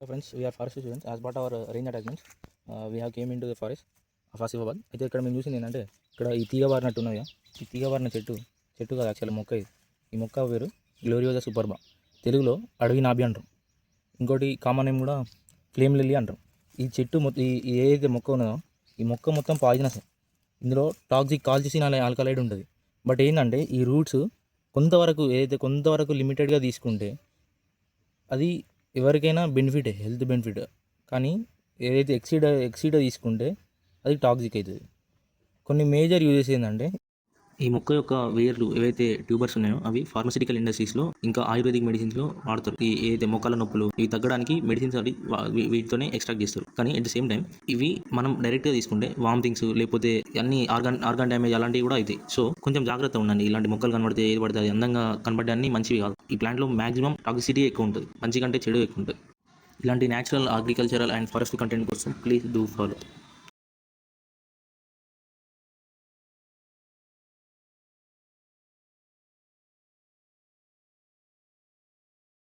So friends, we are forest students. As part of our range attachments, we have came into the forest of Asifabad. అయితే ఇక్కడ మేము చూసింది ఏంటంటే ఇక్కడ ఈ తీగ బారినట్టు ఉన్నది. ఈ తీగ బారిన చెట్టు కాదు యాక్చువల్ మొక్క ఇది. ఈ మొక్క పేరు గ్లోరియోజా సూపర్బా, తెలుగులో అడవి నాభి అంటారు. ఇంకోటి కామన్ నేమ్ కూడా ఫ్లేమ్ లిల్లీ అంటారు. ఈ చెట్టు ఏదైతే మొక్క ఉన్నదో ఈ మొక్క మొత్తం పాయిజనస్. ఇందులో టాక్సిక్ కాల్చిసిన్ అనే ఆల్కలైడ్ ఉంటుంది. బట్ ఏంటంటే ఈ రూట్స్ కొంతవరకు లిమిటెడ్గా తీసుకుంటే అది ఎవరికైనా బెనిఫిటే, హెల్త్ బెనిఫిట్. కానీ ఏదైతే ఎక్సీడ్ తీసుకుంటే అది టాక్సిక్ అవుతుంది. కొన్ని మేజర్ యూజెస్ ఏంటంటే ఈ మొక్క యొక్క వేర్లు ఏవైతే ట్యూబర్స్ ఉన్నాయో అవి ఫార్మసిటికల్ ఇండస్ట్రీస్లో ఇంకా ఆయుర్వేదిక్ మెడిసిన్స్లో వాడతారు. ఈ ఏదైతే మొక్కల నొప్పులు ఇవి తగ్గడానికి మెడిసిన్స్ అవి వీటితోనే ఎక్స్ట్రాక్ట్ చేస్తారు. కానీ అట్ ద సేమ్ టైం ఇవి మనం డైరెక్ట్గా తీసుకుంటే వామిటింగ్స్ లేకపోతే అన్ని ఆర్గాన్ డ్యామేజ్ అలాంటివి కూడా అవుతాయి. సో కొంచెం జాగ్రత్త ఉండండి. ఇలాంటి మొక్కలు కనబడితే ఏది పడితే అది అందంగా కనబడే అన్ని మంచివి కాదు. ఈ ప్లాంట్లో మాక్సిమం టాక్సిసిటీ ఎక్కువ ఉంటుంది, మంచి కంటే చెడు ఎక్కువ ఉంటుంది. ఇలాంటి natural agricultural and forest content కోసం ప్లీజ్ డూ ఫాలో.